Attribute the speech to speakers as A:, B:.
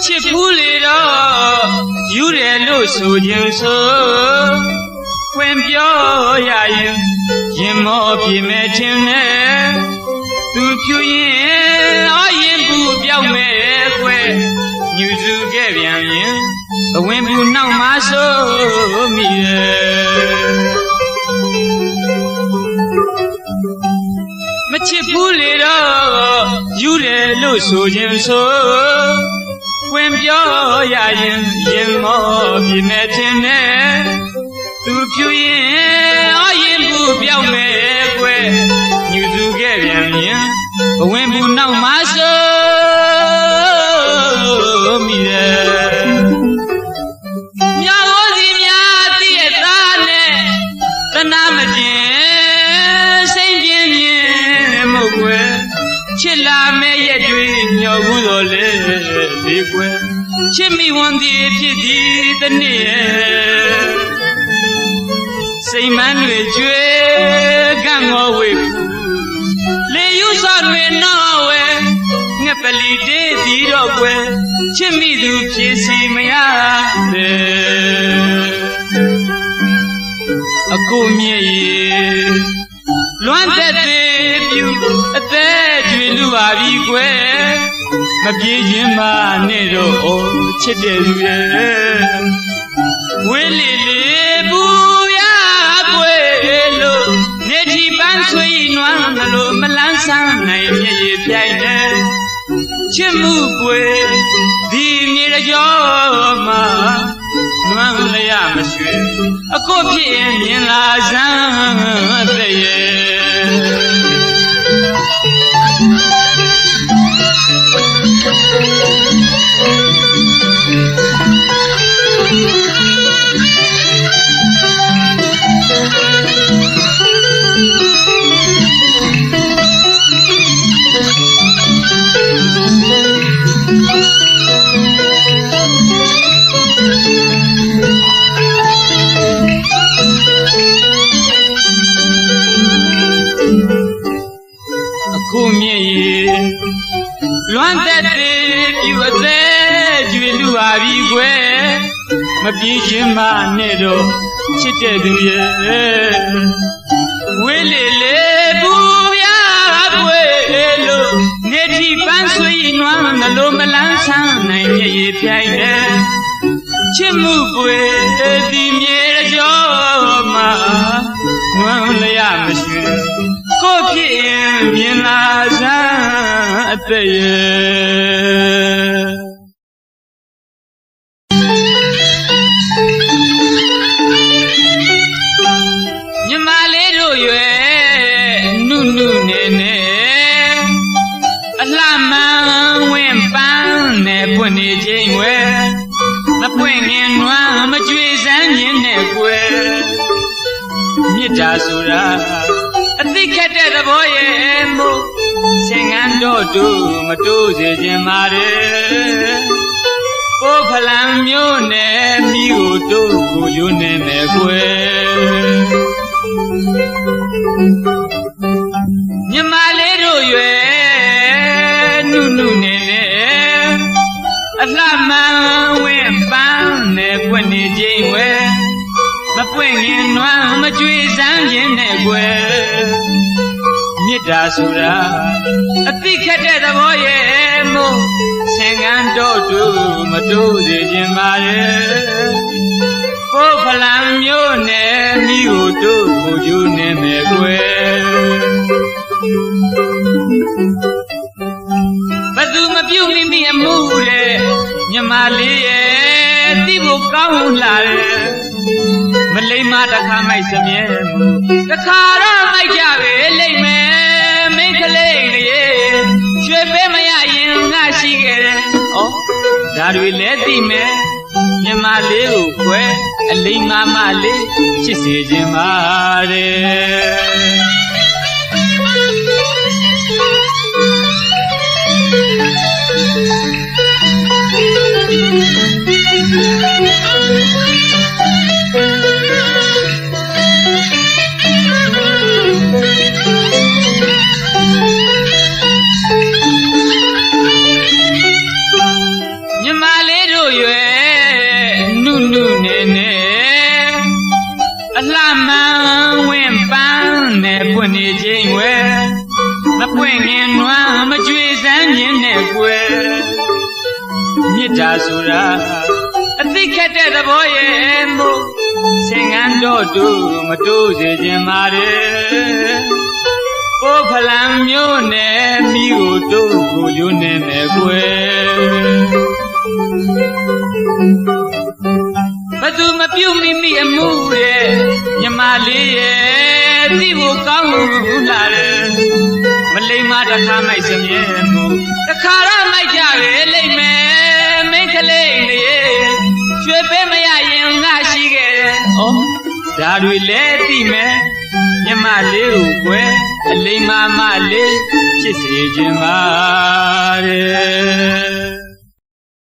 A: ချစ်ဘူးလေတော့ယူတယ်လို့ဆိုခြင်းဆိုဝင်ပြောရရင်မောပြမယ်ထင်နဲ့သူဖြူရင်အရင်ဘူးပြောက်မယ်ကွယ်ညူစုခဲ့ပြန်ရင်အဝင်ဘူးနောက်မှဆိုမိရဲ့မချစ်ဘူးလေတော့ယူတယ်လို့ဆိုခြင်းဆိုဝင်ပြောရရင်မောပြမယ်ထင်နဲ့သူဖြူရင်အရင်ဘူးပြောက်မယ်ကွယ်ညူစုခဲ့ပြန်ရင်အဝင်ဘူးနောက်မှဆိုမိရဲ့မြာဝစီများတည့်ရသားနဲ့တနာမကျင်စိတ်ပြင်းပြင်းမဟုတ်ကွယ်ချစ်လာမဲ့ရက်တွေညော်ဘူးတော်လေဒီကွယ်ချစ်မိဝန်ဒီဖြစ်သည်တနေ့ရဲ့စိတ်မန်းတွေကျွေးကန့်ငေါ်ဝေဖူလေယူစော်တွေနော်ဝဲငှက်ပလီတေးဒီတော့ကွယ်ချစ်မိသူဖြစ်စီမရတဲ့အခုမြည်လွမ်းသက်သေးပြူအသက်ကျွေလူပါပြီကွယ်မပြေးခြင်းမနဲ့တော့အိုးချစ်တယ်သူရဲ့ဝေးလေလေဘူးရကွယ်လို့နေတီပန်းဆွေးနွမ်းလို့မလန်းဆန်းနိုင်မြည်ရပြိုင်တယ်ချစ်မှုကွယ်ဒီမြေကြောမှာနွမ်းလျမရွှေအခုဖြစ်မြင်လာစမ်းတဲ့ရဲ့အခုမြည်လွမ်းသက်သေးပြူအသက်ကျွေလူပါပြီကွယ်မပြေးခြင်းမနဲ့တော့ချစ်တဲ့သူရဲ့ဝေးလေလေဘူးရကွယ်လို့နေတီပန်းဆွေးနွမ်းလို့မလန်းဆန်းနိုင်မြည်ရပြိုင်တယ်ချစ်မှုကွယ်ဒီမြေကြောမှာနွမ်းလျမရွှေကိုဖြစ်မြင်လာစမ်းအသက်ရဲ့ညီမလေးတို့ရွယ်နုနုနေနေအလှမှန်ဝင်ပန်းနဲ့ပွင့်နေခြင်းဝဲမပွင့်ခင်နွမ်းမကြွေစမ်းခြင်းနဲ့ကွယ်မြစ်တာဆိုတာအသိခက်တဲ့သဘောရဲ့မို့စင်ငန်းတော့တူမတိုးစေခြင်းပါတယ်ကိုဖလံမျိုးနဲ့မိကိုတို့ကိုယွန်းနေမယ်ကွယ်မြမလေးတို့ရွယ်နုနုနေနေအလှမှန်ဝင်ပန်းနဲ့ပွင့်နေခြင်းဝဲမပွင့်ရင်နွမ်းမကြွေစမ်းခြင်းနဲ့ကွယ်မြစ်တာဆိုတာအသိခက်တဲ့သဘောရဲ့မို့ဆင်ကန်းတော့တူမတိုးစေခြင်းပါရဲ့ကိုဖလံမျိုးနဲ့မိကိုတို့ကိုကျူးနေမယ်ကွယ်ဘသူမပြုတ်မိမိအမှုတဲ့မြမလေးရဲ့သိဖို့ကောင်းလာတယ်မလိမ္မာတခါမိုက်စမြဲမှုတခါတော့မိုက်ကြပဲလိမ့်မယ်မင်းကလေးရေရွှေပေးမရရင်ငါရှိခဲ့တယ်ဩဒါတွေလည်းသိမယ်မြမလေးကိုခွဲအလိမ္မာမလေးချစ်စေခြင်းပါတယ်မြမ ပွင့်ငင်နွမ်းမကြွေစမ်းမြင်နဲ့ကွယ်မေတ္တာဆိုတာအသိခက်တဲ့သဘောရဲ့မို့ဆင်ငန်းတော့တူမတိုးစေခြင်းပါတယ်ပိုးဖလံမျိုးနဲ့မိကိုတို့ကိုယွန်းနေမယ်ကွယ်ဘသူမပြုတ်မိမိအမှုရဲ့မြမလေးရဲ့သိဖို့ကောင်းလို့လာတယ်မလိမ္မာတစ်ခါမိုက်စမြဲမှုတစ်ခါတော့မိုက်ကြပဲလိမ့်မယ်မင်းကလေးနေရွှေပေးမရရင်ငါရှိခဲ့တယ်ဩဒါတွေလည်းသိမယ်မြမလေးကိုကွယ်အလိမ္မာမလေးဖြစ်စေခြင်းပါ